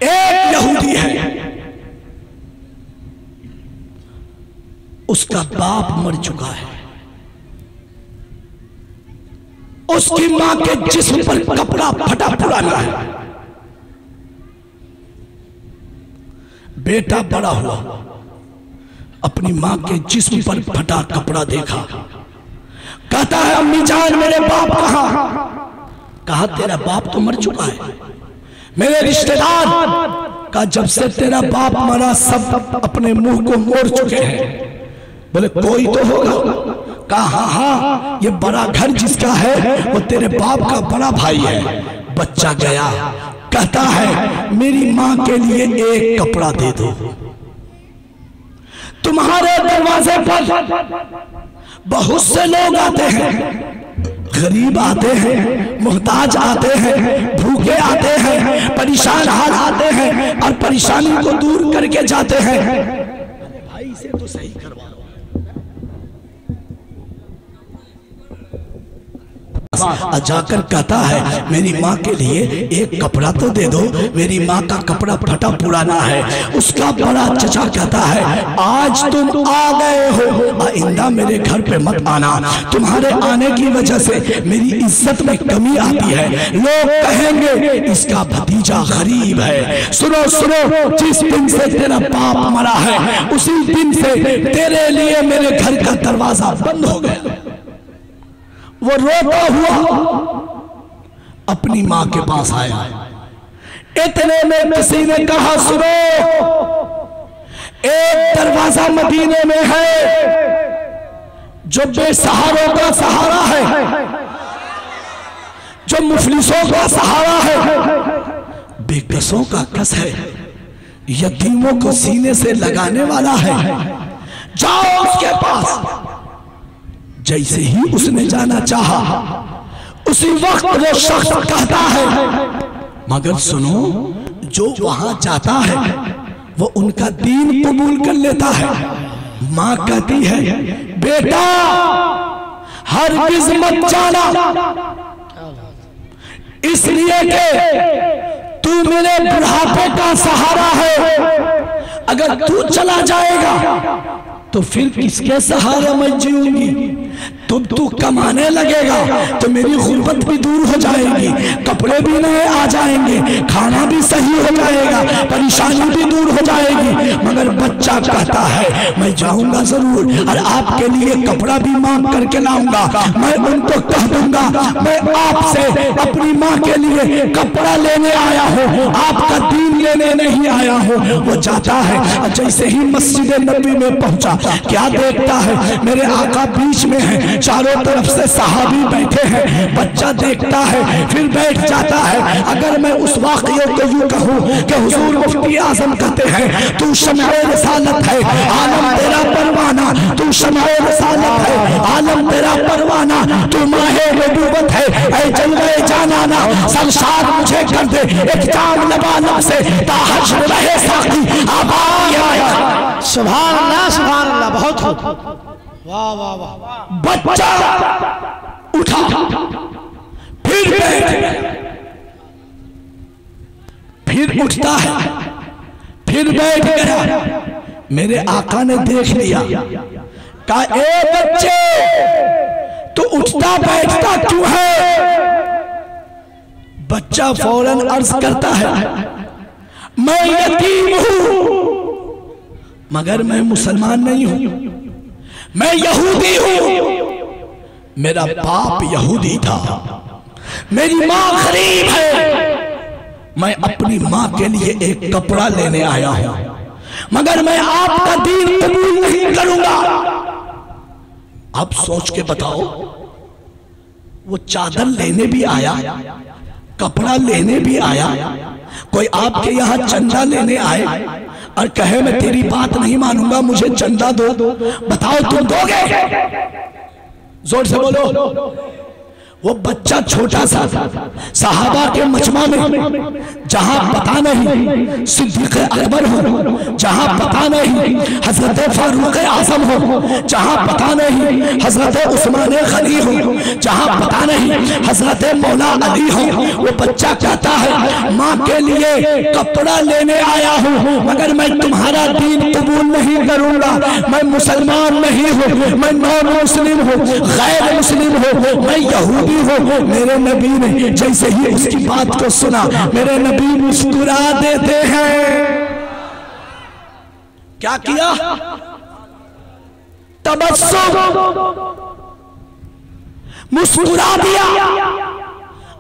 एक यहूदी है, उसका बाप मर चुका है, उसकी मां के जिस्म पर कपड़ा फटा पुराना है। बेटा बड़ा हुआ, अपनी मां के जिस्म पर फटा कपड़ा देखा, कहता है अम्मी जान मेरे बाप कहां? कहा तेरा बाप तो मर चुका है। मेरे रिश्तेदार का जब से तेरा बाप मरा सब अपने मुंह को मोड़ चुके हैं। बोले कोई तो होगा। कहा हाँ, ये बड़ा घर जिसका है वो तेरे बाप का बड़ा भाई है। बच्चा गया, कहता है मेरी मां के लिए एक कपड़ा दे दो। तुम्हारे दरवाजे पर बहुत से लोग आते हैं, गरीब आते हैं, मुहताज आते हैं, भूखे आते हैं, परेशान हाल आते हैं और परेशानी को दूर करके जाते हैं। भाई से तो सही करवा लो। जाकर कहता है मेरी माँ के लिए एक कपड़ा तो दे दो, मेरी माँ का कपड़ा फटा पुराना है। उसका बड़ा चचा कहता है आज तुम आ गए हो, आइंदा मेरे घर पे मत आना, तुम्हारे आने की वजह से मेरी इज्जत में कमी आती है, लोग कहेंगे इसका भतीजा गरीब है। सुनो सुनो, जिस दिन से तेरा बाप मरा है उसी दिन से तेरे लिए मेरे घर का दरवाजा बंद हो गया। वो रोता हुआ अपनी मां के पास आया। इतने में किसी ने कहा सुनो, एक दरवाजा मदीने में है जो बेसहारों का सहारा है, जो मुफलिसों का सहारा है, बेकसों का कस है, यतीमों को सीने से लगाने वाला है। जाओ उसके पास। जैसे ही उसने जाना चाहा उसी वक्त वो शख्स कहता है मगर सुनो, जो वहां जाता है वो उनका दीन कबूल कर लेता है। मां कहती है बेटा हरगिज़ मत जाना, इसलिए कि तू मेरे बुढ़ापे का सहारा है। अगर तू चला जाएगा तो फिर किसके सहारे मैं जीऊंगी? तुम तू कमाने लगेगा तो मेरी गुर्बत भी दूर हो जाएगी, कपड़े भी नए आ जाएंगे, खाना भी सही हो जाएगा, परेशानी भी दूर हो जाएगी। मगर बच्चा कहता है मैं जाऊंगा जरूर और आपके लिए कपड़ा भी मांग करके लाऊंगा। मैं उनको कह दूंगा मैं आपसे अपनी माँ के लिए कपड़ा लेने आया हूँ, आपका दीन लेने नहीं आया हूँ। वो जाता है, जैसे ही मस्जिद नबी में पहुंचा क्या देखता है मेरे आका बीच में है, चारों तरफ से सहाबी बैठे हैं। बच्चा देखता है फिर बैठ जाता है। अगर मैं उस वाक़िये को यूं कहूं कि हुजूर मुफ्ती आज़म कहते हैं तू शम्ए रिसालत है आलम तेरा परवाना, तू शम्ए रिसालत है आलम तेरा परवाना, तू माहे नबूवत है ऐ जलवे जानाना, सरशाद मुझे कर दे एक जाम लबालब से ताहश्र रहे साकी आबाद। सुभान अल्लाह सुभान अल्लाह, बहुत खूब, वाह वाह वाह। बच्चा उठा फिर बैठ गया, फिर उठता है फिर बैठ गया। मेरे आका ने देख लिया, कहा ए बच्चे तू उठता बैठता क्यों है? बच्चा फौरन अर्ज करता है मैं यतीम हूं मगर मैं मुसलमान नहीं हूं, मैं यहूदी हूं। मेरा बाप यहूदी था, मेरी मां गरीब है। मैं अपनी मां के लिए एक कपड़ा लेने आया हूं मगर मैं आपका दीन कबूल नहीं करूंगा। अब सोच के बताओ, वो चादर लेने भी आया, कपड़ा लेने भी आया, कोई आपके यहां चंदा लेने आए और कहे मैं तेरी बात नहीं मानूंगा मुझे चंदा दो, बताओ तुम दोगे? जोर से बोलो। वो बच्चा छोटा सा सहाबा के मजमा में, जहां पता नहीं सिद्दीक अकबर हो, जहां पता नहीं हजरत फारूक आजम हो, जहां पता नहीं हजरत उस्मान गनी हो, जहां पता नहीं हजरत मौला अली हो। वो बच्चा कहता है माँ के लिए कपड़ा लेने आया हूँ, मगर मैं तुम्हारा दीन कबूल नहीं करूंगा, मैं मुसलमान नहीं हूँ, मैं नॉन मुस्लिम हूँ, गैर मुस्लिम हूँ, मैं यहूदी हो। मेरे नबी ने जैसे ही उसकी बात को सुना, मेरे नबी मुस्कुरा देते हैं। क्या किया? तबस्सुम, मुस्कुरा दिया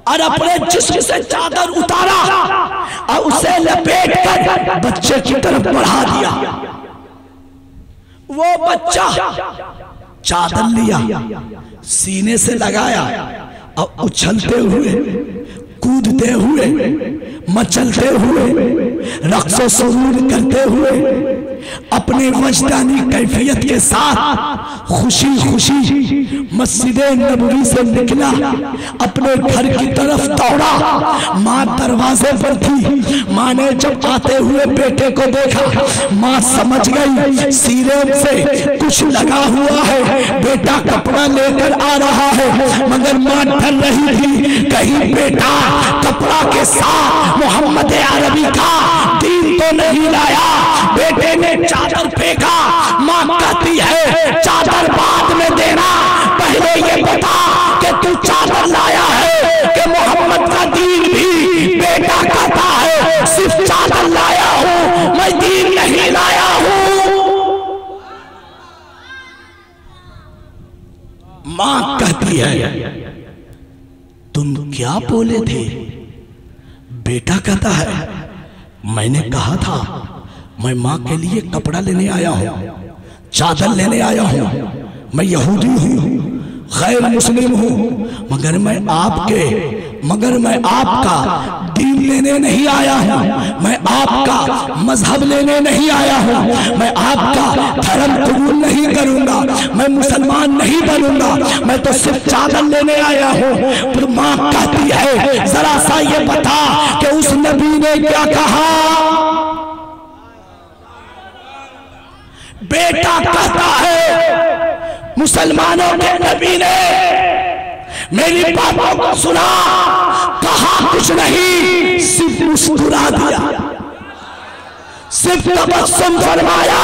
और अपने जिस्म से चादर उतारा और उसे लपेट कर बच्चे की तरफ बढ़ा दिया। वो बच्चा चादर लिया, सीने से लगाया और उछलते हुए, कूदते हुए, मचलते हुए, रक्स व सुरूर करते हुए, अपने वजदानी कैफियत के साथ खुशी खुशी मस्जिद नबवी से निकला, अपने घर की तरफ दौड़ा। माँ दरवाजे पर थी। माँ ने जब आते हुए बेटे को देखा, माँ समझ गई सीने से कुछ लगा हुआ है, बेटा कपड़ा लेकर आ रहा है। मगर माँ डर रही थी कहीं बेटा कपड़ा के साथ मोहम्मद अरबी का दीन तो नहीं लाया। बेटे ने चादर फेंका। माँ कहती है चादर बाद में देना, पहले ये बता कि तू चादर लाया है कि मोहम्मद का दीन भी। बेटा कहता है सिर्फ चादर लाया हूँ, मैं दीन नहीं लाया हूँ। माँ कहती है तुम क्या बोले थे? बेटा कहता है मैंने कहा था मैं माँ के लिए कपड़ा लेने आया हूँ, चादर लेने आया हूँ, मैं यहूदी हूँ, गैर मुस्लिम हूँ, मगर मैं आपका दीन लेने नहीं आया हूँ, मैं आपका मजहब लेने नहीं आया हूँ, मैं आपका धर्म कबूल नहीं करूंगा, मैं मुसलमान नहीं बनूंगा, मैं तो सिर्फ चादर लेने आया हूँ। पर माँ कहती है जरा सा ये बता कि उस नबी ने क्या कहा? बेटा कहता है मुसलमानों के नबी ने मेरी बातों को सुना, कहा कुछ नहीं, सिर्फ मुस्कुरा दिया, सिर्फ तबस्सुम फरमाया।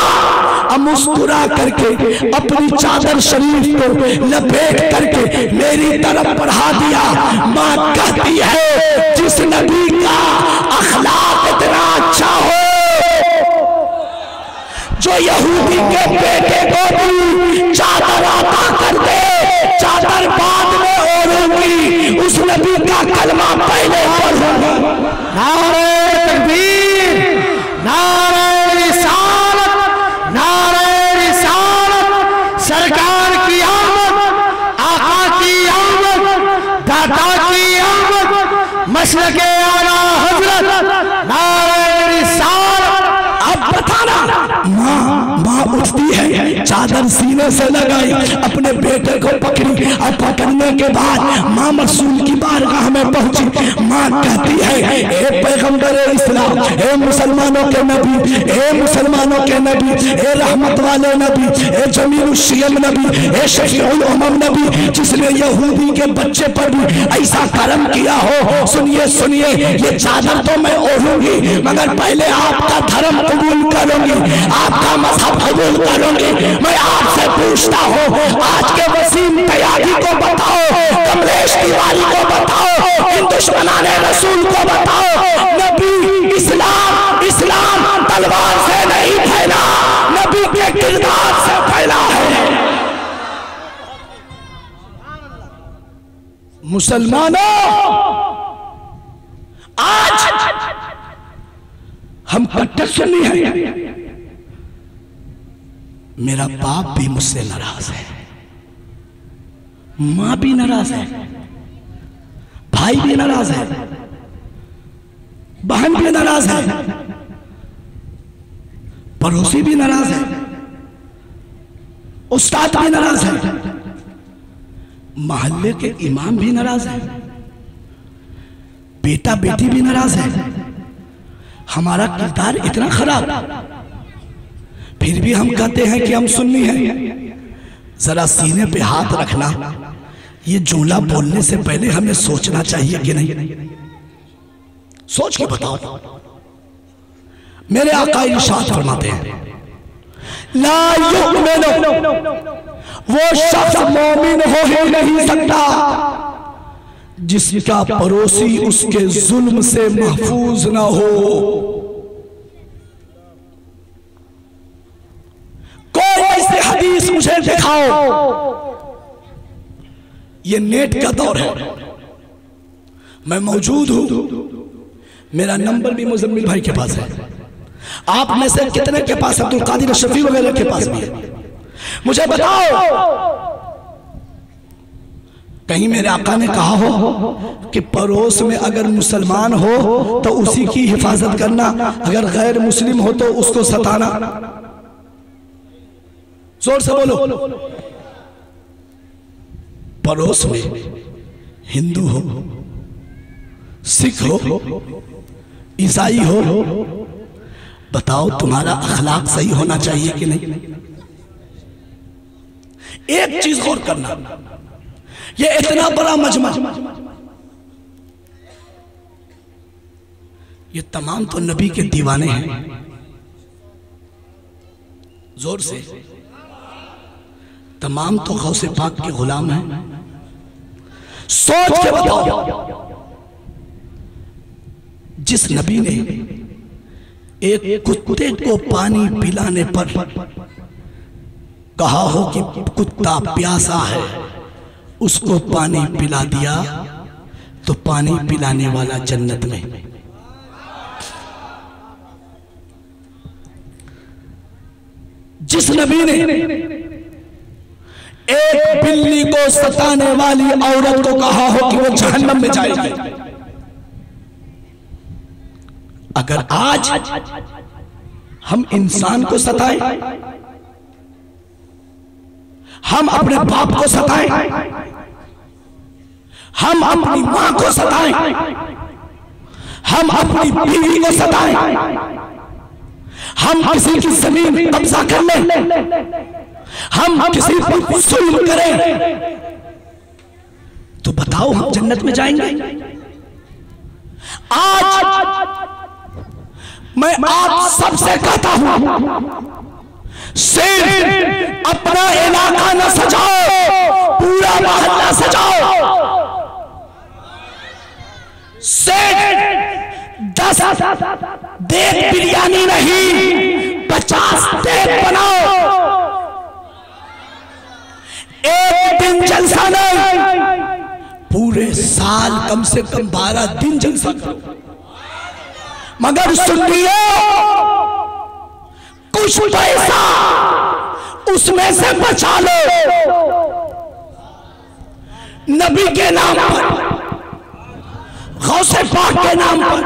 अब मुस्कुरा करके अपनी चादर शरीफ को लपेट करके मेरी तरफ बढ़ा दिया। माँ कहती है जिस नबी का अखलाक इतना अच्छा हो, जो यहूदी के बेटे को भी चादर अता कर दे, चादर बाद में ओढ़ूंगी, उस नबी का कलमा पहले पढ़ूंगी। नारे तकबीर, नारे रिसालत, नारे रिसालत। सरकार की आमद, आका की आमद, दाता की आमद, मसलके आला हजरत, नारे रिसालत। अब बताना। माँ उठती है, चादर सीने से लगाई, अपने बेटे को पकड़ी और पकड़ने के बाद माँ रसूल की बारगाह में पहुंची। माँ कहती है ए पैगंबर इस्लाम, ए मुसलमानों के नबी, ए मुसलमानों के नबी, ए रहमत वाले नबी, ए जमीलुश्शियम नबी, ए शफीउल उम्म नबी, जिसने यहूदी के बच्चे पर भी ऐसा करम किया हो। सुनिए सुनिए, ये चादर तो मैं ओढ़ूंगी, मगर पहले आपका धर्म कबूल करूंगी, आपका मजहब कबूल करूंगी। मैं आपसे पूछता हूँ, आज के वसीम तैयारी को बताओ, कमलेश तिवारी को बताओ, इन दुश्मनाने रसूल को बताओ, नबी इस्लाम तलवार से नहीं फैला, नबी के किरदार से फैला है। मुसलमानों, आज हम कट्टर सुन्नी हैं। मेरा बाप भी मुझसे नाराज है, मां भी नाराज है, भाई भी नाराज है, बहन भी नाराज है, पड़ोसी भी नाराज है, उस्ताद भी नाराज है, मोहल्ले के इमाम भी नाराज है, बेटा बेटी भी नाराज है, हमारा किरदार इतना खराब, फिर भी हम कहते हैं कि हम सुन्नी हैं। जरा सीने पे हाथ रखना, ये जुमला बोलने से पहले हमें सोचना चाहिए कि नहीं? सोच के बताओ। मेरे आका इरशाद फरमाते हैं, ला युमिनु, वो शख्स मोमिन हो ही नहीं सकता जिसका पड़ोसी उसके जुल्म से महफूज ना हो। कोई ऐसी हदीस मुझे दिखाओ। ये नेट का दौर है, मैं मौजूद हूं, मेरा नंबर भी मुजम्मिल भाई के पास है, आप में से कितने के पास, अब्दुल कादिर शफी वगैरह के पास भी है। मुझे बताओ, कहीं मेरे आका ने कहा हो कि पड़ोस में अगर मुसलमान हो तो उसी की हिफाजत करना, अगर गैर मुस्लिम हो तो उसको सताना? जोर से बोलो। पड़ोस में हिंदू हो, सिख हो, ईसाई हो, बताओ तुम्हारा अखलाक सही होना चाहिए कि नहीं? एक चीज गौर करना, ये इतना बड़ा मजमा, ये तमाम तो नबी के दीवाने हैं। जोर से, तमाम तो गौसे पाक के गुलाम हैं। सोच के बताओ, जिस नबी ने एक कुत्ते को पानी पिलाने पर कहा हो कि कुत्ता प्यासा है, उसको पानी पिला दिया तो पानी पिलाने वाला जन्नत में। जिस नबी ने एक बिल्ली को सताने वाली औरत को कहा हो कि वो जहन्नम में जाएगी, अगर आज हम इंसान को सताएं, हम अपने बाप को सताएं, हम अपनी मां को सताएं, हम अपनी बीवी को सताएं, हम किसी की जमीन कब्जा कर लें, हम किसी पर जुल्म करें, तो बताओ हम जन्नत में जाएंगे? आज मैं आप सबसे कहता हूं, सिर्फ अपना इलाका न सजाओ, पूरा मोहल्ला सजाओ। सिर्फ 10 देग बिरयानी नहीं, 50 देग बनाओ। एक दिन जलसा नहीं, पूरे साल कम से कम 12 दिन जलसा करो। मगर सुनिए, कुछ पैसा उसमें से बचा लो, नबी के नाम पर, गौसे पाक के नाम पर,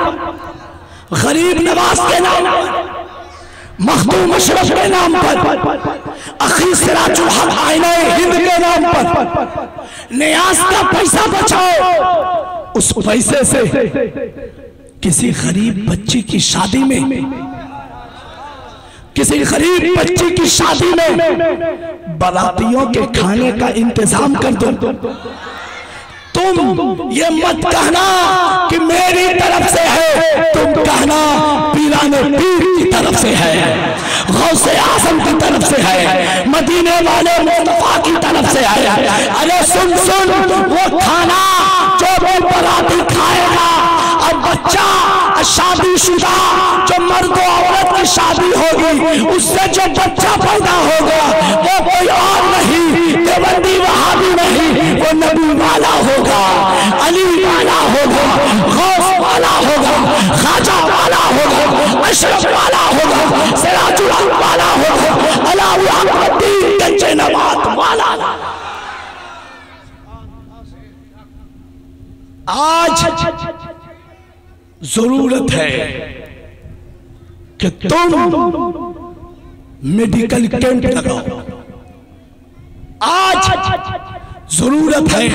गरीब नवाज के नाम पर, मखदूम अशरफ के नाम पर, अखी सिराजुल हक आईना हिंद के नाम पर नियाज का पैसा बचाओ। उस पैसे से किसी गरीब बच्ची की शादी में, किसी गरीब बच्ची की शादी में बारातियों के खाने का इंतजाम कर दो। तुम ये मत कहना कि मेरी तरफ से है, तुम कहना पीराने पीर की तरफ से है, गौसे आजम की तरफ से है, मदीने वाले मुस्तफा की तरफ से है। अरे सुन सुन, वो खाना जो भी बाराती खाएगा, अब बच्चा शादीशुदा जो मर्द औरत की शादी होगी, उससे जो बच्चा पैदा होगा वो कोई और नहीं, देवबंदी वहाबी नहीं, वो नबी वाला होगा, अली वाला होगा, गौस वाला होगा, खाजा वाला होगा, अशरफ वाला होगा, सिराजुल हक वाला होगा, अलाउद्दीन गंजनवात वाला। आज जरूरत है कि तुम मेडिकल कैंप लगाओ। आज जरूरत है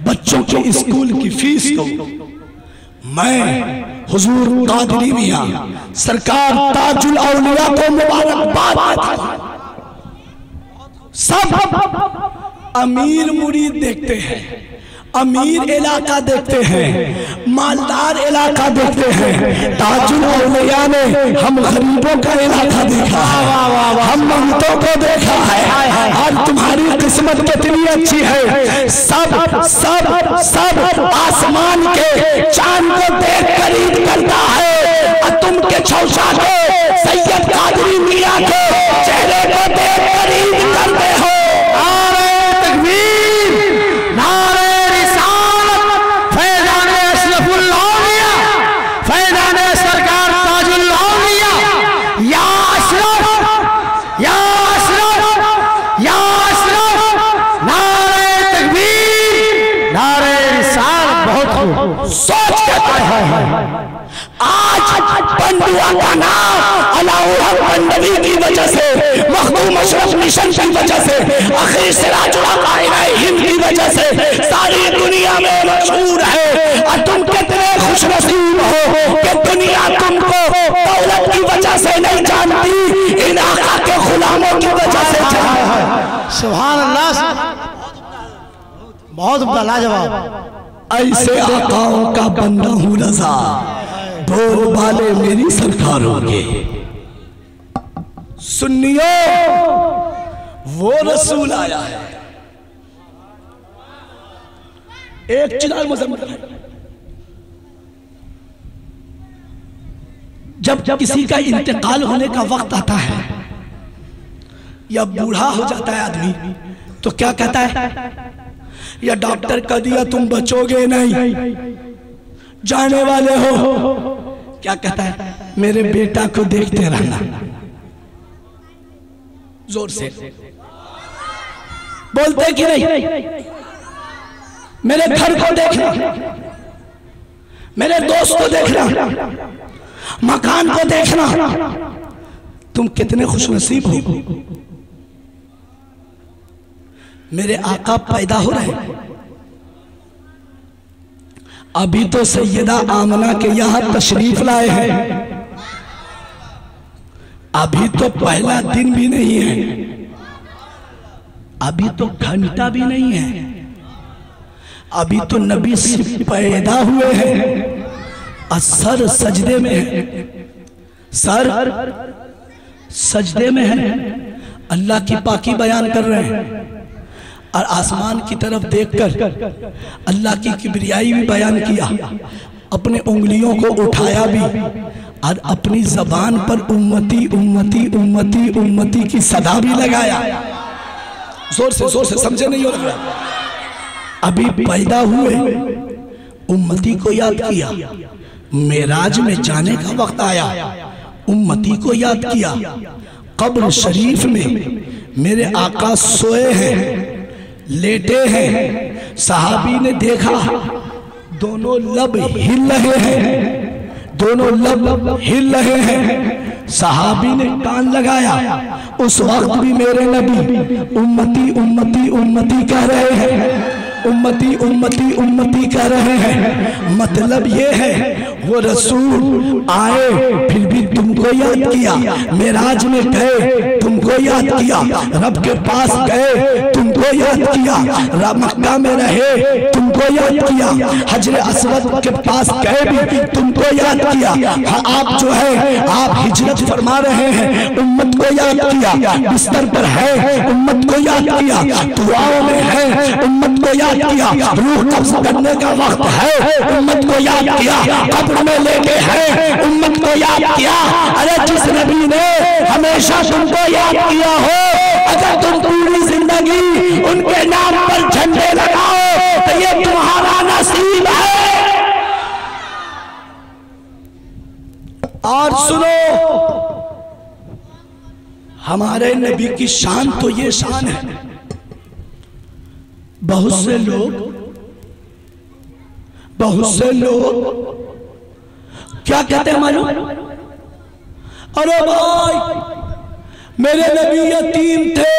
बच्चों के स्कूल की फीस को। मैं हुजूर कादरी मियां सरकार ताजुल औलिया को मुबारकबाद देता हूं। सब अमीर मुरीद देखते हैं, अमीर इलाका देखते हैं, मालदार इलाका देखते हैं। ताजुल औलिया ने हम गरीबों का इलाका देखा है, हम मंगतों को देखा है। और तुम्हारी किस्मत कितनी अच्छी है, सब सब सब आसमान के चांद को देख कर ईद करता है, और तुम के छौछा को सैयद कादरी मियां के चेहरे को देख कर ईद करते हो। सोच के आज बंडुआ का नाम अलाउद्दीन बंडवी की वजह से, मखदूम अशरफ मिशन की वजह से, अखीर सिराजुल कायनात हिंद की वजह से सारी दुनिया में मशहूर है। और तुम कितने खुशनसीब हो कि दुनिया तुमको दौलत की वजह से नहीं जानती, इन आका के गुलामों की वजह से जानती है। सुभान अल्लाह, बहुत लाजवाब। ऐसे आकाओं का बंदा हूं रजा, बोल वाले मेरी सरकारों के। सुन्नियो, वो रसूल आया है। एक चिराग मुजम्मिल है, जब किसी का इंतकाल होने का वक्त आता है या बूढ़ा हो जाता है आदमी, तो क्या कहता है? या डॉक्टर कह दिया तुम बचोगे नहीं, जाने वाले हो। क्या कहता है? मेरे बेटा को देखते रहना। जोर से बोलते कि नहीं? मेरे घर को देखना, मेरे दोस्त को देखना, मकान को देखना। तुम कितने खुशनसीब हो, मेरे आका पैदा हो रहे हैं। अभी तो सैयदा आमना के यहाँ तशरीफ लाए हैं, अभी तो पहला दिन भी नहीं है, अभी तो घंटा भी नहीं है, अभी तो नबी सिर्फ पैदा हुए हैं और सर सजदे में है, सर सजदे में है। अल्लाह की पाकी बयान कर रहे हैं और आसमान की तरफ देखकर अल्लाह की किबरियाई भी बयान किया, अपने उंगलियों को उठाया भी और अपनी जबान पर उम्मती उम्मती उम्मती उम्मती की सदा भी लगाया। जोर से समझे नहीं हो रहा? अभी पैदा हुए उम्मती को याद किया, मेराज में जाने का वक्त आया उम्मती को याद किया। कब्र शरीफ में मेरे आका सोए हैं, लेटे हैं, सहाबी ने देखा दोनों लब हिल रहे हैं, दोनों लब हिल रहे हैं। सहाबी ने कान लगाया, उस वक्त भी मेरे नबी उम्मती उम्मती उम्मती कह रहे हैं, उम्मती उम्मती उम्मती कह रहे हैं। मतलब ये है वो रसूल आए फिर भी तुमको याद किया, मेराज में गए तुमको याद किया, रब के पास गए तुमको याद किया, मक्का में रहे तुमको याद किया, हजरे अस्वद के पास गए भी तुमको याद किया। आप जो है आप हिजरत फरमा रहे हैं, उम्मत को याद किया, बिस्तर पर है उम्मत को याद किया, दुआओं में है उम्मत को याद किया, रूह कब्ज करने का वक्त है उम्मत को याद किया, कब्र में लेके है उम्मत को याद किया। अरे जिस नबी ने हमेशा तुमको याद किया हो, अगर तुम पूरी जिंदगी उनके नाम पर झंडे लगाओ तो ये तुम्हारा नसीब है। और सुनो, हमारे नबी की शान तो ये शान है, बहुत से लोग क्या कहते हैं मालूम? अरे भाई मेरे नबी यतीम थे,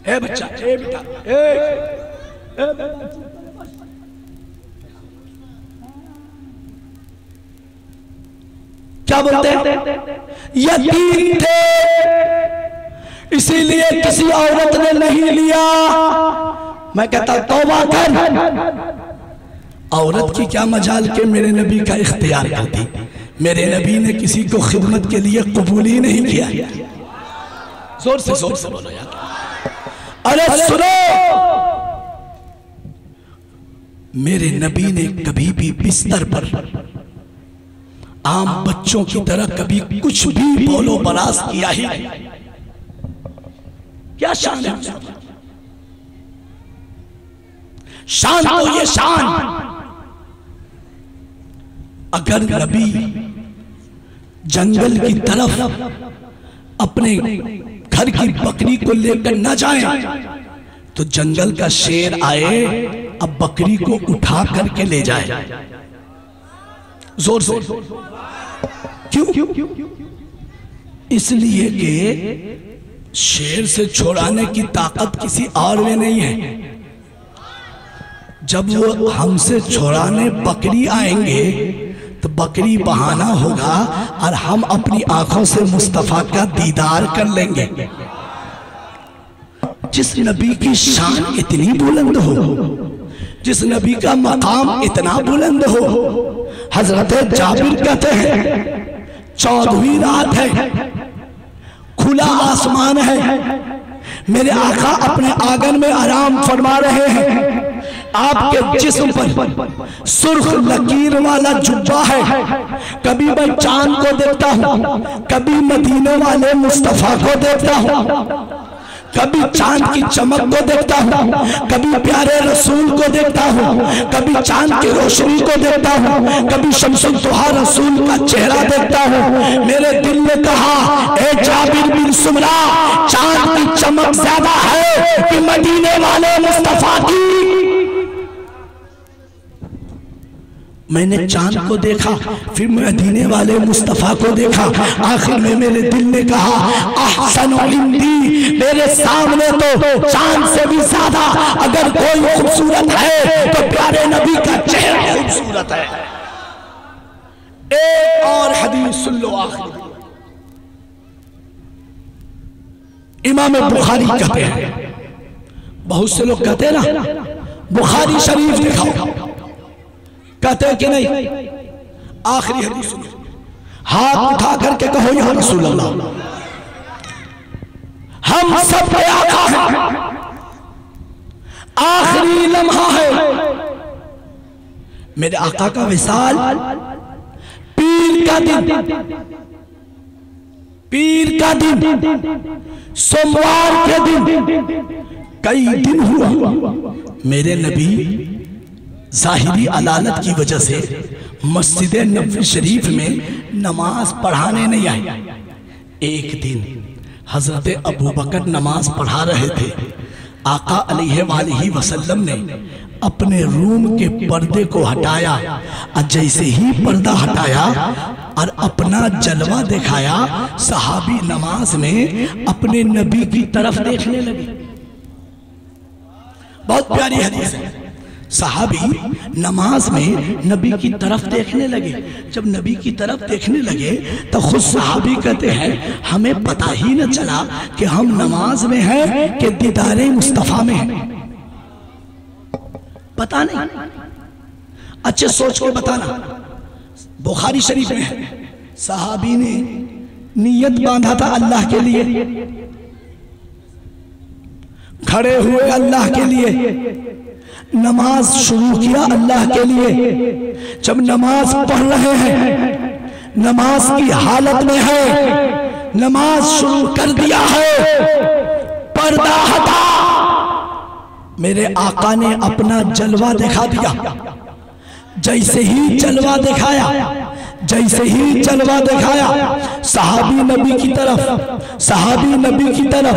ए बच्चा, ए बेटा, ए बेटा, क्या बोलते हैं? यतीम थे, इसीलिए किसी औरत ने नहीं लिया। मैं कहता तौबा कर, औरत की क्या मजाल के मेरे नबी का इख्तियार करती। मेरे नबी ने किसी को खिदमत के लिए कबूल ही नहीं किया। जोर से बोलो यार। अरे सुनो, मेरे नबी ने कभी भी बिस्तर पर आम बच्चों की तरह कभी कुछ भी बोलो बरास किया ही नहीं। क्या शान है? शान तो ये शान, अगर नबी जंगल की तरफ अपने घर की बकरी को लेकर न जाए तो जंगल का शेर आए अब बकरी को उठा करके ले जाए। जोर से क्यों? इसलिए कि शेर से छुड़ाने की ताकत किसी और में नहीं है। जब वो हमसे छुड़ाने बकरी आएंगे तो बकरी बहाना होगा और हम अपनी आंखों से मुस्तफा का दीदार कर लेंगे। जिस नबी की शान इतनी बुलंद हो, जिस नबी का मकाम इतना बुलंद हो, हजरत जाबिर कहते हैं 14वीं रात है, खुला आसमान है, मेरे आका अपने आंगन में आराम फरमा रहे हैं। आपके जिस्म पर सुर्ख लकीर वाला जुब्बा है। कभी मैं चांद को देखता हूँ, कभी मदीने वाले मुस्तफा को देखता हूँ, कभी चांद की चमक को देखता हूँ, कभी प्यारे रसूल को देखता हूँ, कभी चांद की रोशनी को देखता हूँ, कभी शम्सुल दुहा रसूल का चेहरा देखता हूँ। मेरे दिल ने कहा, ए जाबिर बिन सुमरा, चांद की चमक ज्यादा है कि मदीने वाले मुस्तफा की। मैंने चांद को देखा, फिर मदीने वाले मुस्तफा को देखा, आखिर में मेरे दिल ने कहा, अहसन इंदी, मेरे सामने तो चांद से भी ज्यादा अगर कोई खूबसूरत है तो प्यारे नबी का चेहरा खूबसूरत है। एक और हदीस सुन लो आखिर। इमाम बुखारी कहते हैं, बहुत से लोग कहते हैं ना बुखारी शरीफ दिखाओ, कहते हैं कि नहीं। आखिरी हदीस सुनो, हाथ उठा करके कहो या रसूल अल्लाह, हम सब पे आका है, आखिरी लम्हा है। मेरे आका का विसाल पीर का दिन, सोमवार के दिन, कई दिन हुआ मेरे नबी जाहिरी अदालत की वजह से मस्जिद नबवी शरीफ में नमाज पढ़ाने नहीं आए। एक दिन हजरत अबू बकर नमाज पढ़ा रहे थे। आका अलैहि वसल्लम ने अपने रूम के पर्दे को हटाया और जैसे ही पर्दा हटाया और अपना जलवा दिखाया, सहाबी नमाज में अपने नबी की तरफ देखने लगे। बहुत प्यारी हदीस है। सहाबी नमाज में नबी की तरफ देखने लगे। जब नबी की तरफ देखने लगे तो खुद सहाबी कहते हैं, हमें पता ही न चला कि हम नमाज में हैं कि दीदारे मुस्तफा में हैं। पता नहीं, अच्छे सोच के बताना। बुखारी शरीफ में है, सहाबी ने नियत बांधा था अल्लाह के लिए, खड़े हुए अल्लाह के लिए, नमाज शुरू किया अल्लाह के लिए। जब नमाज पढ़ रहे हैं, नमाज की हालत में है, नमाज शुरू कर दिया है, पर्दा हटा, मेरे आका ने अपना जलवा दिखा दिया। जैसे ही जलवा दिखाया, जैसे ही जलवा दिखाया, सहाबी नबी की तरफ, सहाबी नबी की तरफ।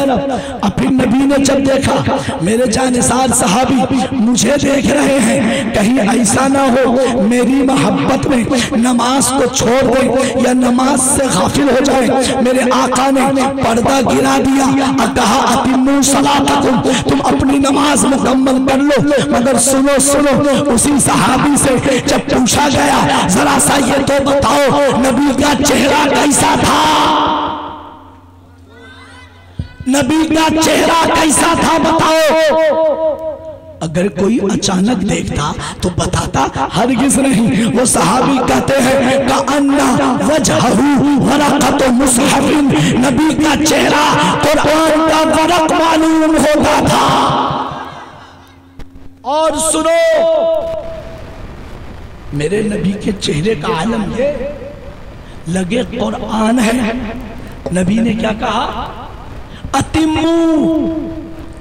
अब फिर नबी ने जब देखा मेरे जानिसार सहाबी मुझे देख रहे हैं, कहीं ऐसा ना हो मेरी मोहब्बत में नमाज को छोड़ दे या नमाज से गाफिल हो जाए। मेरे आका ने पर्दा गिरा दिया और कहा अतिम्मू सलातकुम, तुम अपनी नमाज मुकम्मल कर लो। मगर सुनो सुनो, उसी सहाबी से जब पूछा गया जरा सा ये तो बताओ नबी का चेहरा कैसा था, नबी का चेहरा कैसा था बताओ। अगर कोई अचानक देखता तो बताता, हरगिज नहीं। वो सहाबी कहते हैं का अन्ना वजहहू वरक़तु मुसहफ़िन, नबी का चेहरा कुरान का वरक़ मालूम होता था। और सुनो, मेरे नबी के चेहरे का आलम ये लगे कुरान है। नबी ने क्या कहा, अतिम्मू,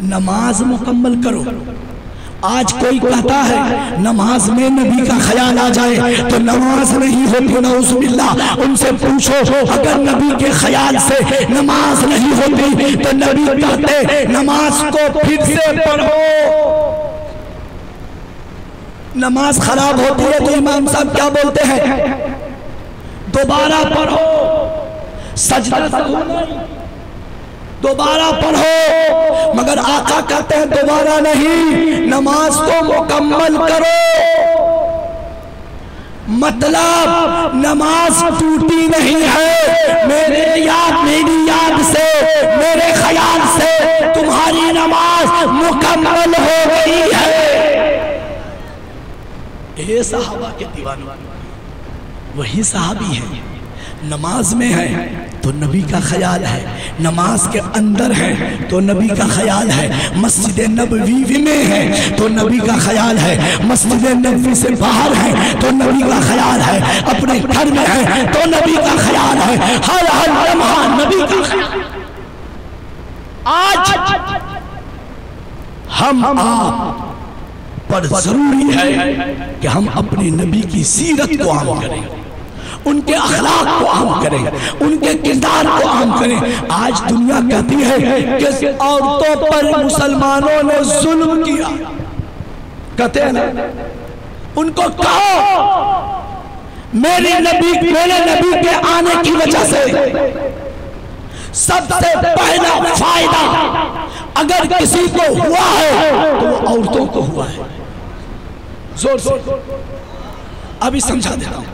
नमाज मुकम्मल करो। आज कोई कहता है नमाज में नबी का ख्याल आ जाए तो नमाज नहीं होती, नऊज़ुबिल्लाह। उनसे पूछो अगर नबी के ख्याल से नमाज नहीं होती तो नबी कहते नमाज को फिर से पढ़ो। नमाज खराब होती है तो इमाम साहब क्या बोलते हैं, दोबारा पढ़ो, सजदा दोबारा पढ़ो। मगर आका कहते हैं दोबारा नहीं, नमाज को मुकम्मल करो। मतलब नमाज टूटी नहीं है, मेरी याद से, मेरे ख्याल से तुम्हारी नमाज मुकम्मल हो गई है। ये सहाबा के दीवाने वही सहाबी है। नमाज में है तो नबी का ख्याल है, नमाज के अंदर है तो नबी का ख्याल है, मस्जिद नबवी में है तो नबी का ख्याल है, मस्जिद नबवी से बाहर है तो नबी का ख्याल है, अपने घर में है तो नबी का ख्याल है, हर हर लम्हा नबी का ख्याल। आज हम आप पर जरूरी है कि हम अपने नबी की सीरत को आम करें, उनके अखलाक को आम करें, उनके किरदार को आम करें। आज दुनिया कहती है कि औरतों पर मुसलमानों ने जुल्म किया, कहते हैं ना, उनको कहो मेरे नबी के आने की वजह से सबसे पहला फायदा अगर किसी को हुआ है तो वो औरतों को हुआ है। जोर से अभी समझा देता हूं।